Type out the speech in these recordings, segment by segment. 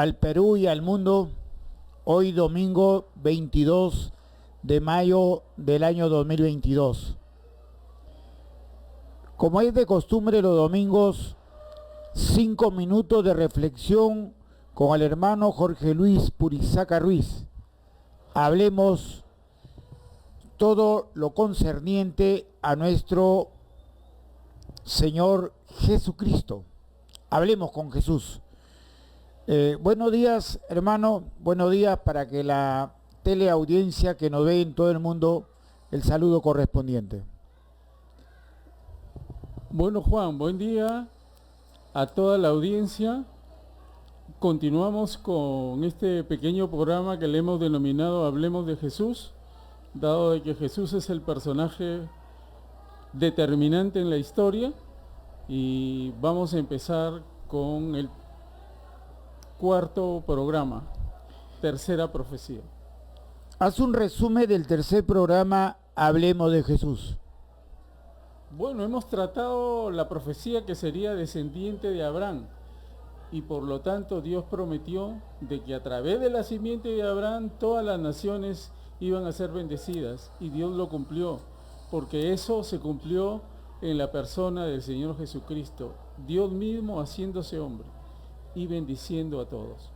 al Perú y al mundo, hoy domingo 22 de mayo del año 2022. Como es de costumbre los domingos, 5 minutos de reflexión con el hermano Jorge Luis Purizaca Ruiz. Hablemos todo lo concerniente a nuestro Señor Jesucristo. Hablemos con Jesús. Buenos días, hermano. Buenos días para que la teleaudiencia que nos ve en todo el mundo, el saludo correspondiente. Bueno, Juan, buen día a toda la audiencia. Continuamos con este pequeño programa que le hemos denominado Hablemos de Jesús, dado de que Jesús es el personaje determinante en la historia, y vamos a empezar con el cuarto programa, tercera profecía. Haz un resumen del tercer programa, Hablemos de Jesús. Bueno, hemos tratado la profecía que sería descendiente de Abraham, y por lo tanto Dios prometió de que a través de la simiente de Abraham todas las naciones iban a ser bendecidas, y Dios lo cumplió, porque eso se cumplió en la persona del Señor Jesucristo, Dios mismo haciéndose hombre y bendiciendo a todos.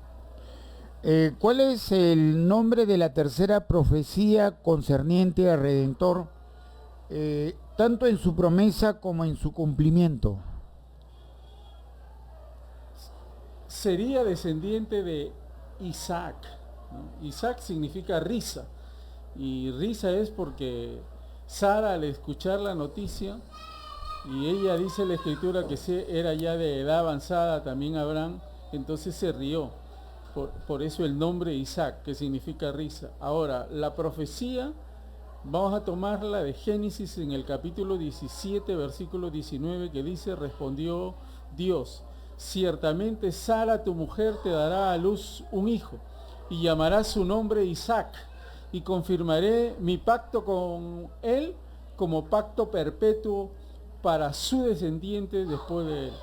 ¿Cuál es el nombre de la tercera profecía concerniente al Redentor, tanto en su promesa como en su cumplimiento? Sería descendiente de Isaac, ¿no? Isaac significa risa, y risa es porque Sara, al escuchar la noticia, y ella dice en la escritura que era ya de edad avanzada, también Abraham, entonces se rió. Por eso el nombre Isaac, que significa risa. Ahora, la profecía vamos a tomarla de Génesis en el capítulo 17, versículo 19, que dice: respondió Dios: ciertamente Sara tu mujer te dará a luz un hijo, y llamarás su nombre Isaac, y confirmaré mi pacto con él como pacto perpetuo para su descendiente después de él.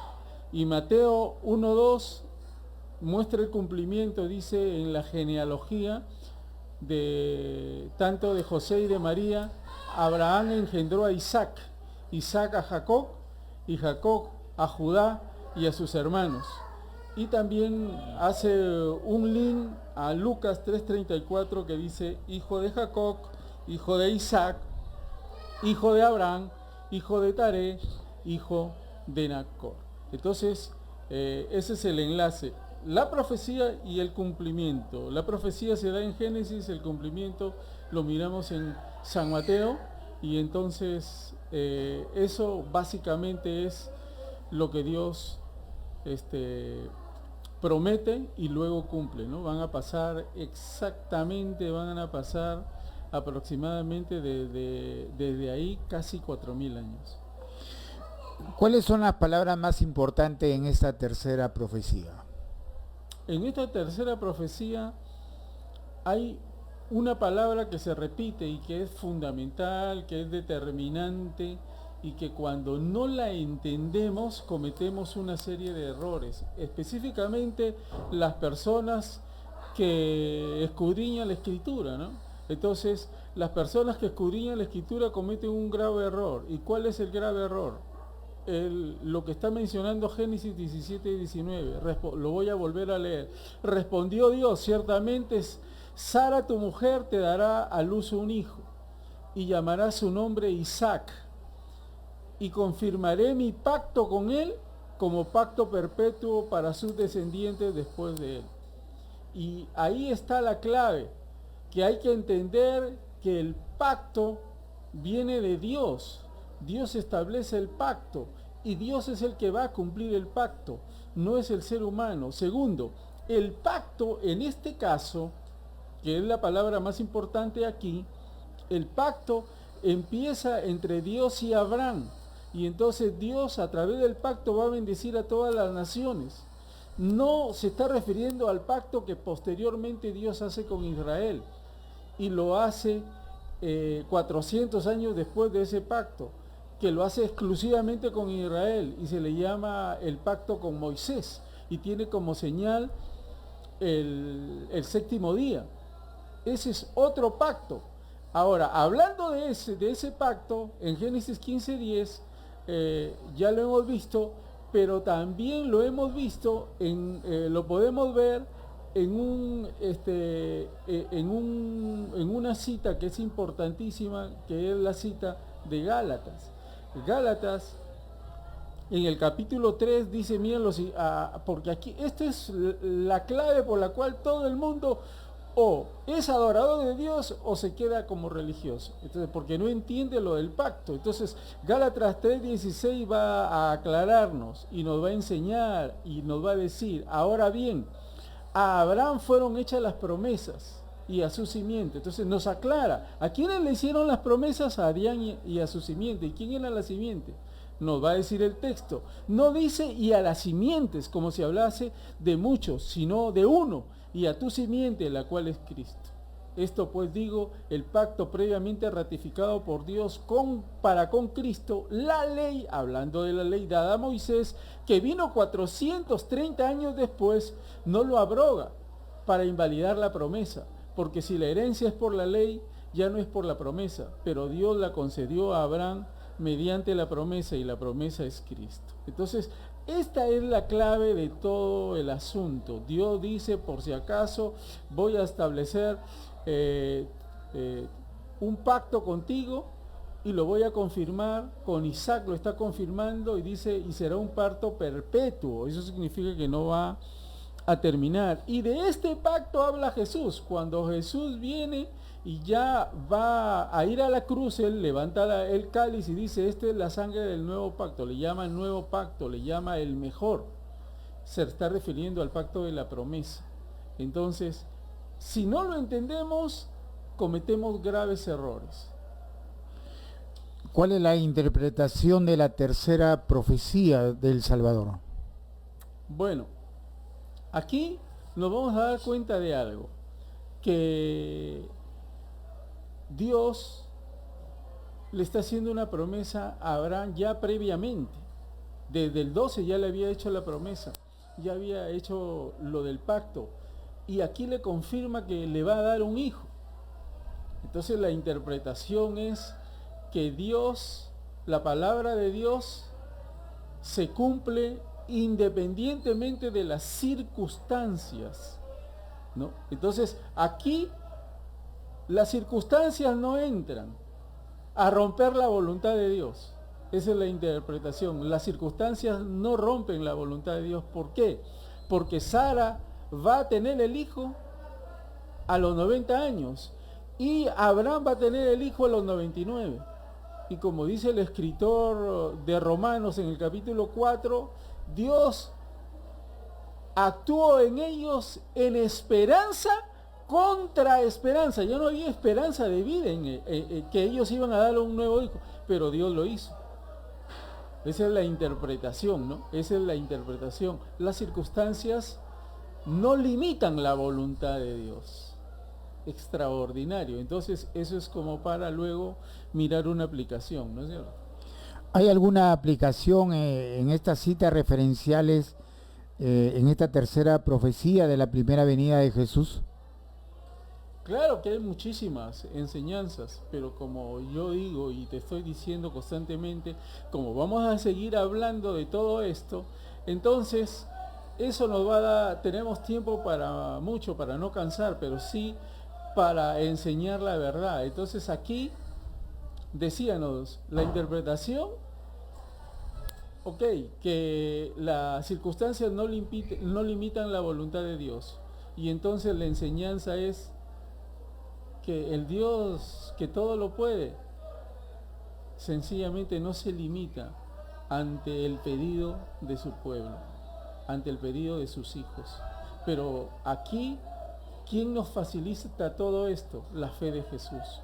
Y Mateo 1:2 muestra el cumplimiento, dice, en la genealogía de tanto de José y de María. Abraham engendró a Isaac, Isaac a Jacob, y Jacob a Judá y a sus hermanos. Y también hace un link a Lucas 3:34, que dice: hijo de Jacob, hijo de Isaac, hijo de Abraham, hijo de Taré, hijo de Nacor. Entonces, ese es el enlace. La profecía y el cumplimiento. La profecía se da en Génesis, el cumplimiento lo miramos en San Mateo, y entonces eso básicamente es lo que Dios promete y luego cumple, ¿no? Van a pasar aproximadamente desde ahí casi 4.000 años. ¿Cuáles son las palabras más importantes en esta tercera profecía? En esta tercera profecía hay una palabra que se repite y que es fundamental, que es determinante, y que cuando no la entendemos cometemos una serie de errores, específicamente las personas que escudriñan la Escritura, ¿no? Entonces, las personas que escudriñan la Escritura cometen un grave error. ¿Y cuál es el grave error? Lo que está mencionando Génesis 17 y 19, lo voy a volver a leer. Respondió Dios: ciertamente Sara tu mujer te dará a luz un hijo, y llamará su nombre Isaac, y confirmaré mi pacto con él como pacto perpetuo para sus descendientes después de él. Y ahí está la clave, que hay que entender que el pacto viene de Dios. Dios establece el pacto, y Dios es el que va a cumplir el pacto, no es el ser humano. Segundo, el pacto en este caso, que es la palabra más importante aquí, el pacto empieza entre Dios y Abraham, y entonces Dios a través del pacto va a bendecir a todas las naciones. No se está refiriendo al pacto que posteriormente Dios hace con Israel, y lo hace 400 años después de ese pacto, que lo hace exclusivamente con Israel, y se le llama el pacto con Moisés, y tiene como señal el séptimo día. Ese es otro pacto. Ahora, hablando de ese pacto, en Génesis 15:10, ya lo hemos visto, pero también lo hemos visto, lo podemos ver en una cita que es importantísima, que es la cita de Gálatas. Gálatas, en el capítulo 3 dice, mírenlo, porque aquí, esta es la clave por la cual todo el mundo o es adorador de Dios o se queda como religioso. Entonces, porque no entiende lo del pacto. Entonces, Gálatas 3:16 va a aclararnos y nos va a enseñar y nos va a decir, ahora bien, a Abraham fueron hechas las promesas y a su simiente. Entonces nos aclara, ¿a quiénes le hicieron las promesas? A Adán y a su simiente. ¿Y quién era la simiente? Nos va a decir el texto. No dice y a las simientes, como si hablase de muchos, sino de uno, y a tu simiente, la cual es Cristo. Esto pues digo, el pacto previamente ratificado por Dios para con Cristo, la ley, hablando de la ley dada a Moisés, que vino 430 años después, no lo abroga para invalidar la promesa, porque si la herencia es por la ley, ya no es por la promesa, pero Dios la concedió a Abraham mediante la promesa, y la promesa es Cristo. Entonces, esta es la clave de todo el asunto. Dios dice, por si acaso, voy a establecer un pacto contigo y lo voy a confirmar. Con Isaac lo está confirmando y dice, y será un pacto perpetuo. Eso significa que no va a terminar. Y de este pacto habla Jesús. Cuando Jesús viene y ya va a ir a la cruz, él levanta el cáliz y dice, esta es la sangre del nuevo pacto. Le llama el nuevo pacto, le llama el mejor. Se está refiriendo al pacto de la promesa. Entonces, si no lo entendemos, cometemos graves errores. ¿Cuál es la interpretación de la tercera profecía del Salvador? Bueno, aquí nos vamos a dar cuenta de algo, que Dios le está haciendo una promesa a Abraham ya previamente. Desde el 12 ya le había hecho la promesa, ya había hecho lo del pacto, y aquí le confirma que le va a dar un hijo. Entonces la interpretación es que Dios, la palabra de Dios, se cumple independientemente de las circunstancias, ¿no? Entonces aquí las circunstancias no entran a romper la voluntad de Dios. Esa es la interpretación. Las circunstancias no rompen la voluntad de Dios. ¿Por qué? Porque Sara va a tener el hijo a los 90 años y Abraham va a tener el hijo a los 99. Y como dice el escritor de Romanos en el capítulo 4, Dios actuó en ellos en esperanza contra esperanza. Ya no había esperanza de vida que ellos iban a darle un nuevo hijo, pero Dios lo hizo. Esa es la interpretación, ¿no? Esa es la interpretación. Las circunstancias no limitan la voluntad de Dios. Extraordinario. Entonces, eso es como para luego mirar una aplicación, ¿no es cierto? ¿Hay alguna aplicación en estas citas referenciales, en esta tercera profecía de la primera venida de Jesús? Claro que hay muchísimas enseñanzas, pero como yo digo y te estoy diciendo constantemente, como vamos a seguir hablando de todo esto, entonces eso nos va a dar, tenemos tiempo para mucho, para no cansar, pero sí para enseñar la verdad. Entonces aquí decíamos, la interpretación, ok, que las circunstancias no limitan la voluntad de Dios. Y entonces la enseñanza es que el Dios que todo lo puede, sencillamente no se limita ante el pedido de su pueblo, ante el pedido de sus hijos. Pero aquí, ¿quién nos facilita todo esto? La fe de Jesús.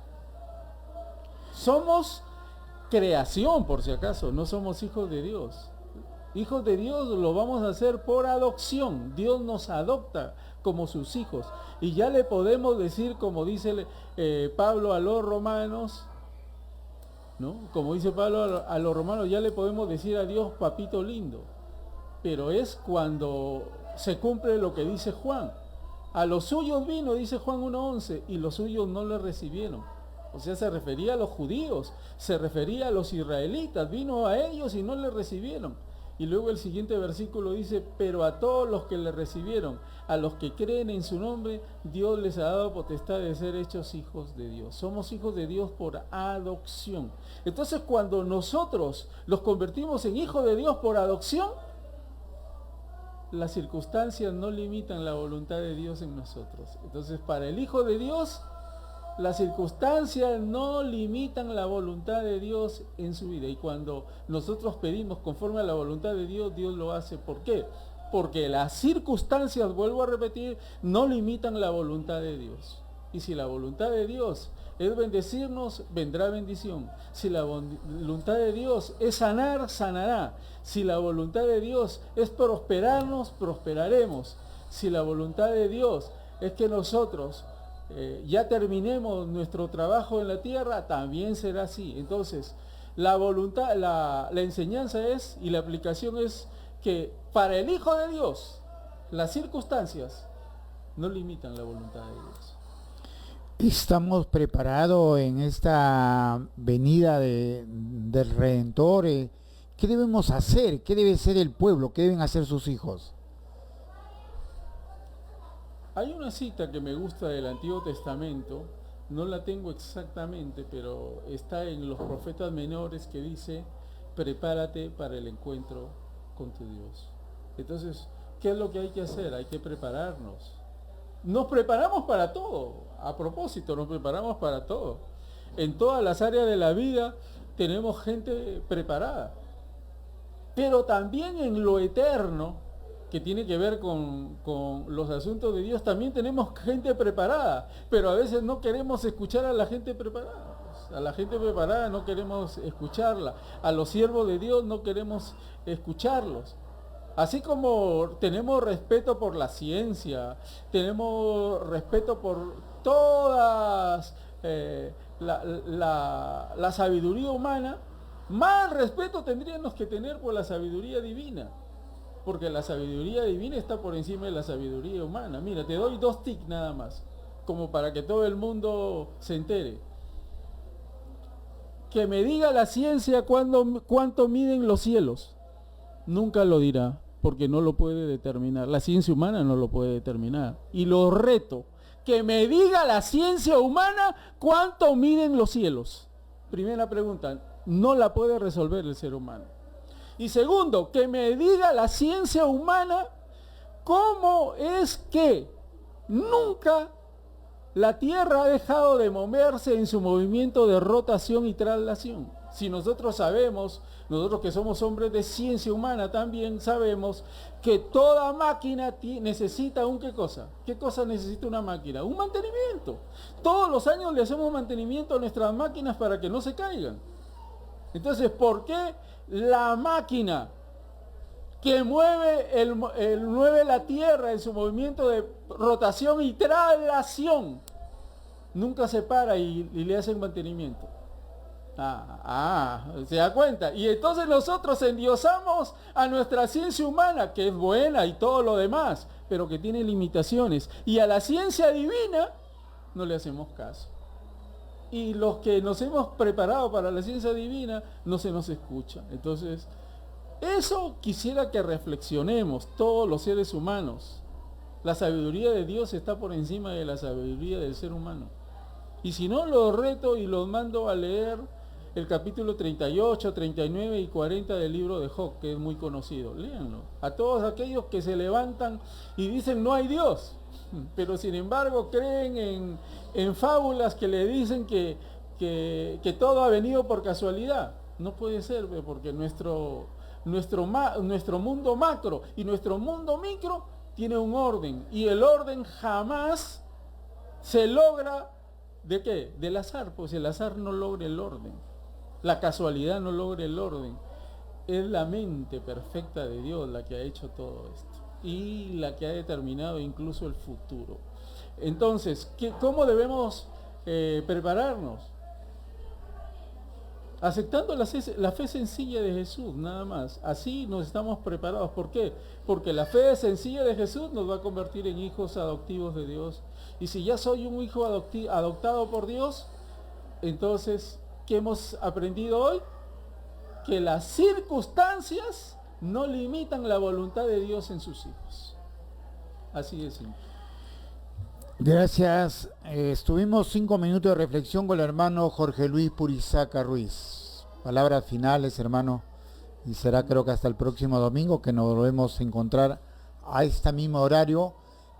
Somos creación, por si acaso, no somos hijos de Dios. Hijos de Dios lo vamos a hacer por adopción. Dios nos adopta como sus hijos. Y ya le podemos decir, como dice Pablo a los romanos, ¿no? Como dice Pablo a los romanos, ya le podemos decir a Dios, papito lindo. Pero es cuando se cumple lo que dice Juan. A los suyos vino, dice Juan 1:11, y los suyos no le recibieron. O sea, se refería a los judíos, se refería a los israelitas, vino a ellos y no le recibieron. Y luego el siguiente versículo dice, pero a todos los que le recibieron, a los que creen en su nombre, Dios les ha dado potestad de ser hechos hijos de Dios. Somos hijos de Dios por adopción. Entonces, cuando nosotros los convertimos en hijos de Dios por adopción, las circunstancias no limitan la voluntad de Dios en nosotros. Entonces, para el Hijo de Dios, las circunstancias no limitan la voluntad de Dios en su vida. Y cuando nosotros pedimos conforme a la voluntad de Dios, Dios lo hace. ¿Por qué? Porque las circunstancias, vuelvo a repetir, no limitan la voluntad de Dios. Y si la voluntad de Dios es bendecirnos, vendrá bendición. Si la voluntad de Dios es sanar, sanará. Si la voluntad de Dios es prosperarnos, prosperaremos. Si la voluntad de Dios es que nosotros ya terminemos nuestro trabajo en la tierra, también será así. Entonces, la voluntad, la enseñanza es, y la aplicación es, que para el Hijo de Dios, las circunstancias no limitan la voluntad de Dios. ¿Estamos preparados en esta venida del Redentor? ¿Qué debemos hacer? ¿Qué debe ser el pueblo? ¿Qué deben hacer sus hijos? Hay una cita que me gusta del Antiguo Testamento, no la tengo exactamente, pero está en los profetas menores, que dice, prepárate para el encuentro con tu Dios. Entonces, ¿qué es lo que hay que hacer? Hay que prepararnos. Nos preparamos para todo, a propósito, nos preparamos para todo. En todas las áreas de la vida tenemos gente preparada. Pero también en lo eterno, que tiene que ver con los asuntos de Dios, también tenemos gente preparada, pero a veces no queremos escuchar a la gente preparada. A la gente preparada no queremos escucharla, a los siervos de Dios no queremos escucharlos. Así como tenemos respeto por la ciencia, tenemos respeto por todas la sabiduría humana, más respeto tendríamos que tener por la sabiduría divina. Porque la sabiduría divina está por encima de la sabiduría humana. Mira, te doy 2 tics nada más, como para que todo el mundo se entere. Que me diga la ciencia cuánto miden los cielos. Nunca lo dirá, porque no lo puede determinar. La ciencia humana no lo puede determinar. Y lo reto, que me diga la ciencia humana cuánto miden los cielos. Primera pregunta, no la puede resolver el ser humano. Y segundo, que me diga la ciencia humana cómo es que nunca la Tierra ha dejado de moverse en su movimiento de rotación y traslación. Si nosotros sabemos, nosotros que somos hombres de ciencia humana también sabemos que toda máquina necesita ¿qué cosa? ¿Qué cosa necesita una máquina? Un mantenimiento. Todos los años le hacemos mantenimiento a nuestras máquinas para que no se caigan. Entonces, ¿por qué la máquina que mueve la Tierra en su movimiento de rotación y traslación nunca se para y le hacen mantenimiento? ¿Se da cuenta? Y entonces nosotros endiosamos a nuestra ciencia humana, que es buena y todo lo demás, pero que tiene limitaciones. Y a la ciencia divina no le hacemos caso. Y los que nos hemos preparado para la ciencia divina no se nos escucha. Entonces, eso quisiera que reflexionemos todos los seres humanos. La sabiduría de Dios está por encima de la sabiduría del ser humano. Y si no, los reto y los mando a leer el capítulo 38, 39 y 40 del libro de Job, que es muy conocido. Léanlo. A todos aquellos que se levantan y dicen no hay Dios, pero sin embargo creen en fábulas que le dicen que todo ha venido por casualidad. No puede ser, porque nuestro mundo macro y nuestro mundo micro tiene un orden, y el orden jamás se logra ¿de qué? Del azar. Pues el azar no logra el orden, la casualidad no logra el orden. Es la mente perfecta de Dios la que ha hecho todo esto y la que ha determinado incluso el futuro. Entonces, ¿cómo debemos prepararnos? aceptando la fe sencilla de Jesús, nada más. Así nos estamos preparados. ¿Por qué? Porque la fe sencilla de Jesús nos va a convertir en hijos adoptivos de Dios. Y si ya soy un hijo adoptado por Dios, entonces, ¿qué hemos aprendido hoy? Que las circunstancias no limitan la voluntad de Dios en sus hijos. Así de simple. Gracias. Estuvimos 5 minutos de reflexión con el hermano Jorge Luis Purizaca Ruiz. Palabras finales, hermano. Y será creo que hasta el próximo domingo que nos volvemos a encontrar a este mismo horario,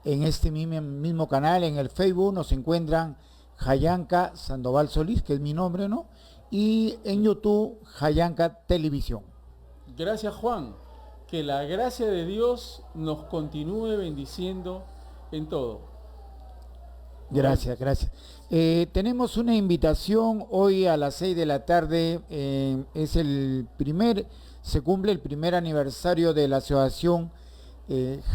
en este mismo canal, en el Facebook. Nos encuentran Jayanca Sandoval Solís, que es mi nombre, ¿no? Y en YouTube, Jayanca Televisión. Gracias, Juan. Que la gracia de Dios nos continúe bendiciendo en todo. Gracias. Tenemos una invitación hoy a las 6 de la tarde. Se cumple el primer aniversario de la asociación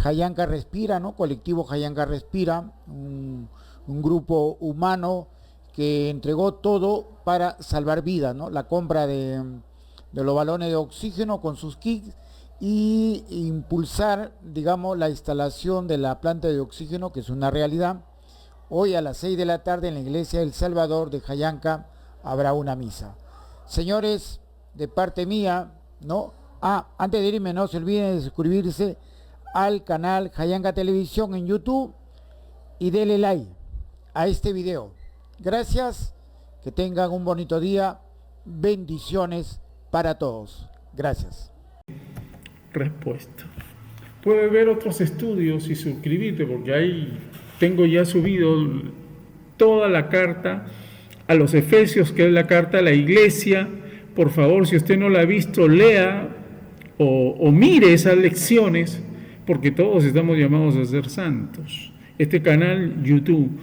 Jayanca Respira, ¿no? Colectivo Jayanca Respira, un grupo humano que entregó todo para salvar vidas, ¿no? La compra de los balones de oxígeno con sus kits y impulsar, digamos, la instalación de la planta de oxígeno, que es una realidad. Hoy a las 6 de la tarde en la iglesia del Salvador de Jayanca habrá una misa. Señores, de parte mía, ¿no? Antes de irme, no se olviden de suscribirse al canal Jayanca Televisión en YouTube y denle like a este video. Gracias, que tengan un bonito día. Bendiciones para todos. Gracias. Respuesta. Puedes ver otros estudios y suscribirte, porque ahí tengo ya subido toda la carta a los Efesios, que es la carta a la iglesia. Por favor, si usted no la ha visto, lea o mire esas lecciones, porque todos estamos llamados a ser santos. Este canal YouTube,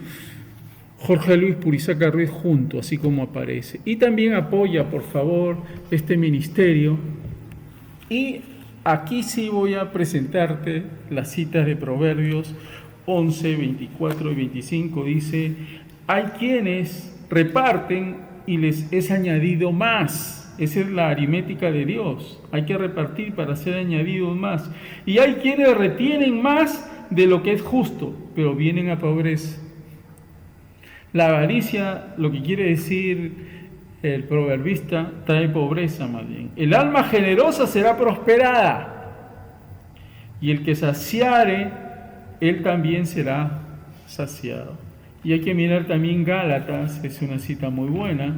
Jorge Luis Purizaca Ruiz junto, así como aparece. Y también apoya, por favor, este ministerio. Y aquí sí voy a presentarte las citas de Proverbios 11, 24 y 25. Dice: hay quienes reparten y les es añadido más. Esa es la aritmética de Dios. Hay que repartir para ser añadidos más. Y hay quienes retienen más de lo que es justo, pero vienen a pobreza. La avaricia, lo que quiere decir el proverbista, trae pobreza más bien. El alma generosa será prosperada, y el que saciare, él también será saciado. Y hay que mirar también Gálatas, es una cita muy buena.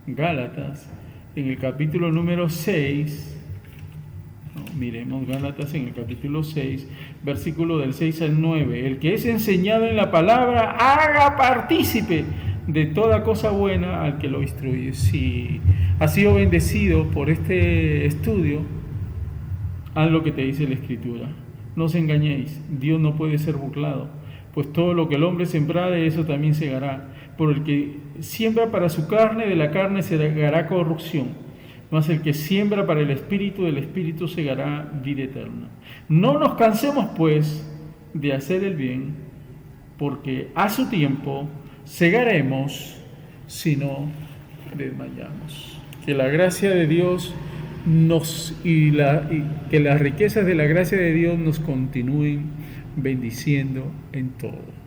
Gálatas, en el capítulo número 6, miremos Gálatas en el capítulo 6, versículo del 6 al 9. El que es enseñado en la palabra, haga partícipe de toda cosa buena al que lo instruye. Si has sido bendecido por este estudio, haz lo que te dice la Escritura. No os engañéis, Dios no puede ser burlado, pues todo lo que el hombre sembrare, eso también segará. Por el que siembra para su carne, de la carne segará corrupción, mas el que siembra para el Espíritu, del Espíritu segará vida eterna. No nos cansemos, pues, de hacer el bien, porque a su tiempo segaremos si no desmayamos. Que la gracia de Dios que las riquezas de la gracia de Dios nos continúen bendiciendo en todo.